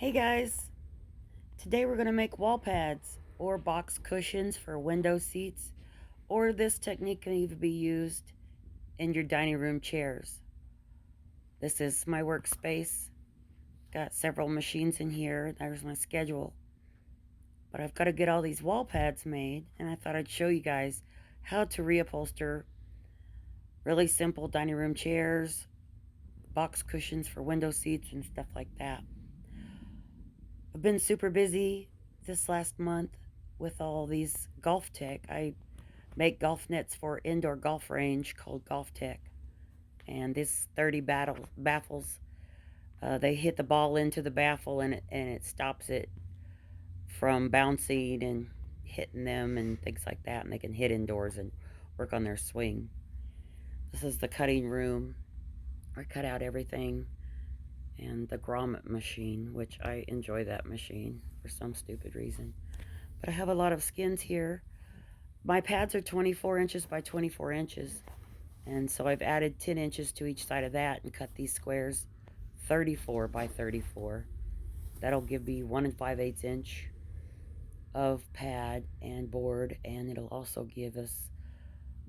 Hey guys, today we're going to make wall pads or box cushions for window seats, or this technique can even be used in your dining room chairs. This is my workspace. Got several machines in here. There's my schedule. But I've got to get all these wall pads made, and I thought I'd show you guys how to reupholster really simple dining room chairs, box cushions for window seats, and stuff like that. I've been super busy this last month with all these golf tech. I make golf nets for indoor golf range called Golf Tech. And this 30 baffles, they hit the ball into the baffle and it stops it from bouncing and hitting them and things like that. And they can hit indoors and work on their swing. This is the cutting room. I cut out everything. And the grommet machine, which I enjoy that machine for some stupid reason. But I have a lot of skins here. My pads are 24 inches by 24 inches. And so I've added 10 inches to each side of that and cut these squares 34 by 34. That'll give me 1 5/8 inch of pad and board, and it'll also give us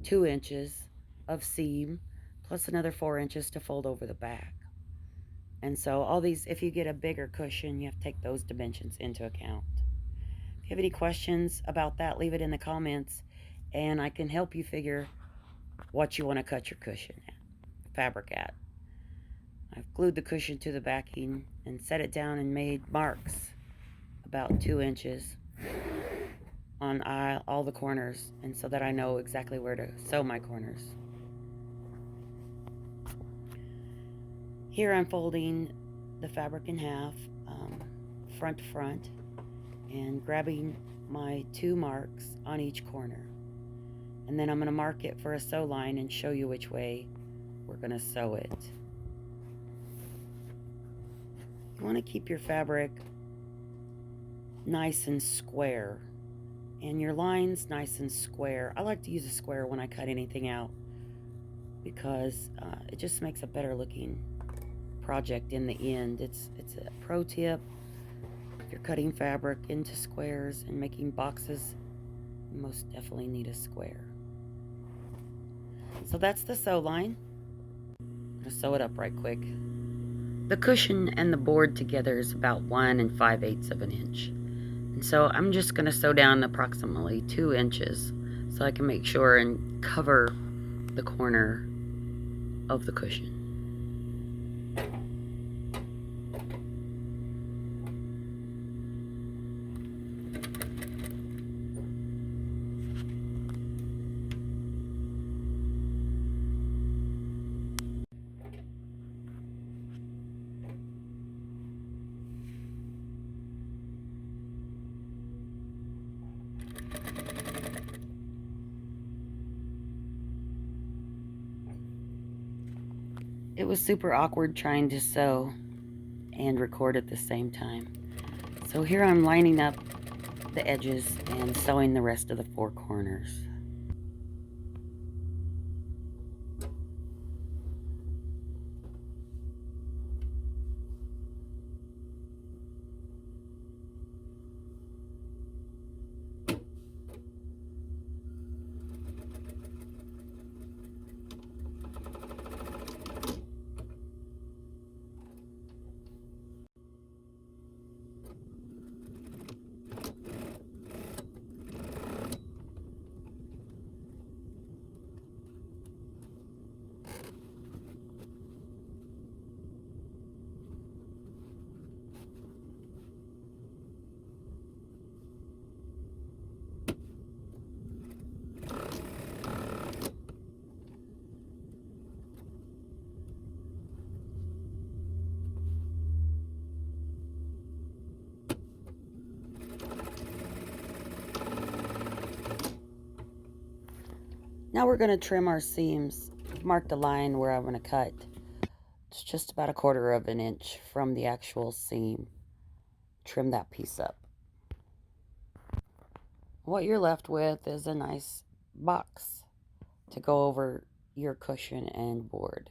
2 inches of seam plus another 4 inches to fold over the back. And so all these, if you get a bigger cushion, you have to take those dimensions into account. If you have any questions about that, leave it in the comments, and I can help you figure what you want to cut your cushion at, fabric at. I've glued the cushion to the backing and set it down and made marks about 2 inches on all the corners, and so that I know exactly where to sew my corners. Here I'm folding the fabric in half, front to front, and grabbing my 2 marks on each corner. And then I'm going to mark it for a sew line and show you which way we're going to sew it. You want to keep your fabric nice and square and your lines nice and square. I like to use a square when I cut anything out because it just makes a better looking project in the end. It's a pro tip. If you're cutting fabric into squares and making boxes, you most definitely need a square. So that's the sew line. I'm going to sew it up right quick. The cushion and the board together is about 1 5/8 of an inch. And so I'm just going to sew down approximately 2 inches so I can make sure and cover the corner of the cushion. It was super awkward trying to sew and record at the same time. So here I'm lining up the edges and sewing the rest of the 4 corners. Now we're going to trim our seams. I've marked a line where I'm going to cut. It's just about 1/4 of an inch from the actual seam. Trim that piece up. What you're left with is a nice box to go over your cushion and board.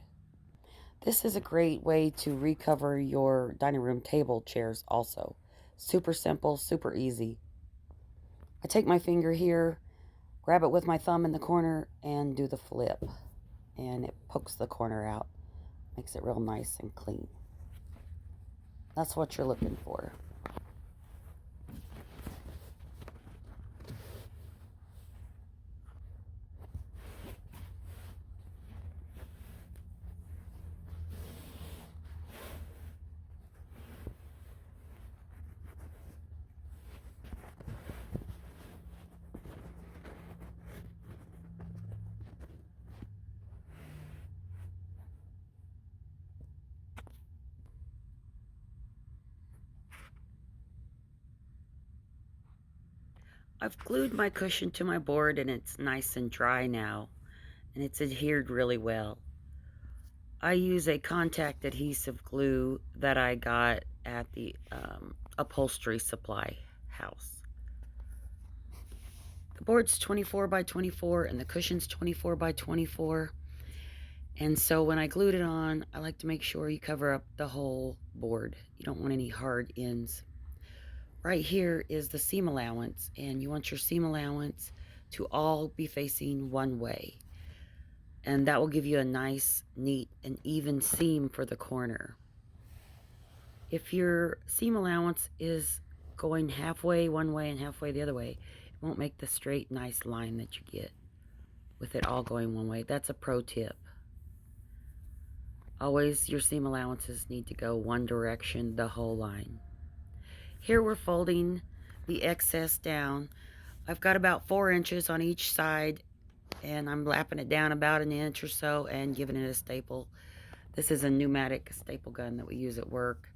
This is a great way to recover your dining room table chairs also. Super simple, super easy. I take my finger here, grab it with my thumb in the corner, and do the flip. And it pokes the corner out. Makes it real nice and clean. That's what you're looking for. I've glued my cushion to my board and it's nice and dry now, and it's adhered really well. I use a contact adhesive glue that I got at the upholstery supply house. The board's 24 by 24 and the cushion's 24 by 24. And so when I glued it on, I like to make sure you cover up the whole board. You don't want any hard ends. Right here is the seam allowance, and you want your seam allowance to all be facing one way. And that will give you a nice, neat, and even seam for the corner. If your seam allowance is going halfway one way and halfway the other way, it won't make the straight, nice line that you get with it all going one way. That's a pro tip. Always your seam allowances need to go one direction the whole line. Here we're folding the excess down. I've got about 4 inches on each side, and I'm lapping it down about an inch or so and giving it a staple. This is a pneumatic staple gun that we use at work.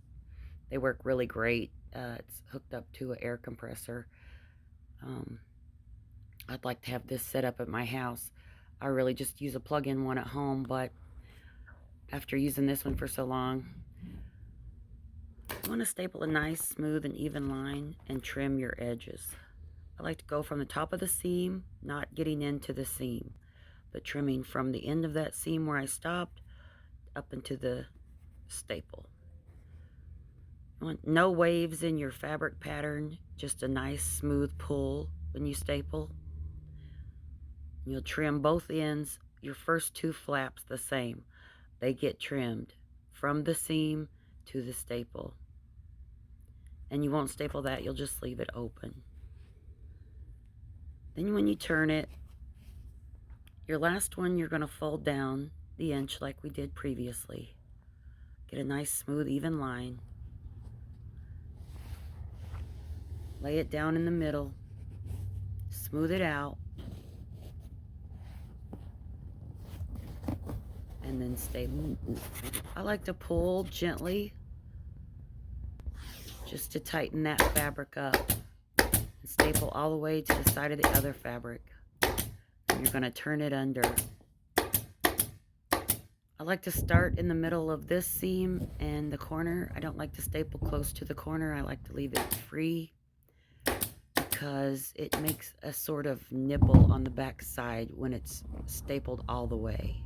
They work really great. It's hooked up to an air compressor. I'd like to have this set up at my house. I really just use a plug-in one at home, but after using this one for so long, you want to staple a nice, smooth, and even line and trim your edges. I like to go from the top of the seam, not getting into the seam, but trimming from the end of that seam where I stopped up into the staple. You want no waves in your fabric pattern, just a nice smooth pull when you staple. You'll trim both ends, your first 2 flaps the same. They get trimmed from the seam to the staple. And you won't staple that, you'll just leave it open. Then when you turn it, your last one you're going to fold down the inch like we did previously. Get a nice smooth even line. Lay it down in the middle. Smooth it out. And then staple. I like to pull gently just to tighten that fabric up. And staple all the way to the side of the other fabric. And you're going to turn it under. I like to start in the middle of this seam and the corner. I don't like to staple close to the corner. I like to leave it free because it makes a sort of nipple on the back side when it's stapled all the way.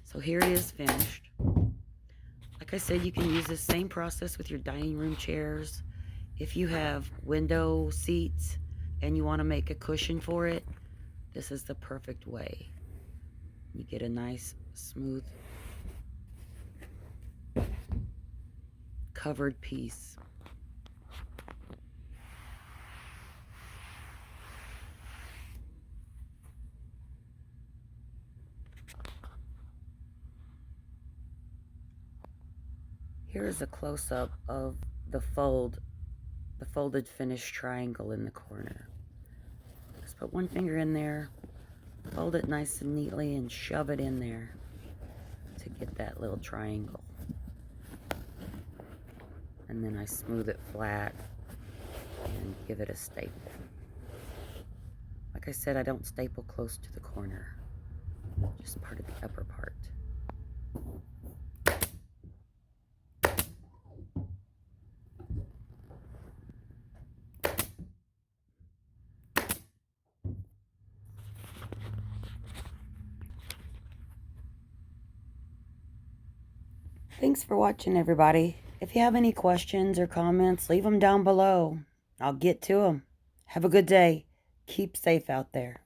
So here it is finished. Like I said, you can use this same process with your dining room chairs. If you have window seats and you want to make a cushion for it, this is the perfect way. You get a nice, smooth, covered piece. Here is a close-up of the folded finished triangle in the corner. Just put one finger in there, fold it nice and neatly, and shove it in there to get that little triangle. And then I smooth it flat and give it a staple. Like I said, I don't staple close to the corner, just part of the upper part. Thanks for watching, everybody. If you have any questions or comments, leave them down below. I'll get to them. Have a good day. Keep safe out there.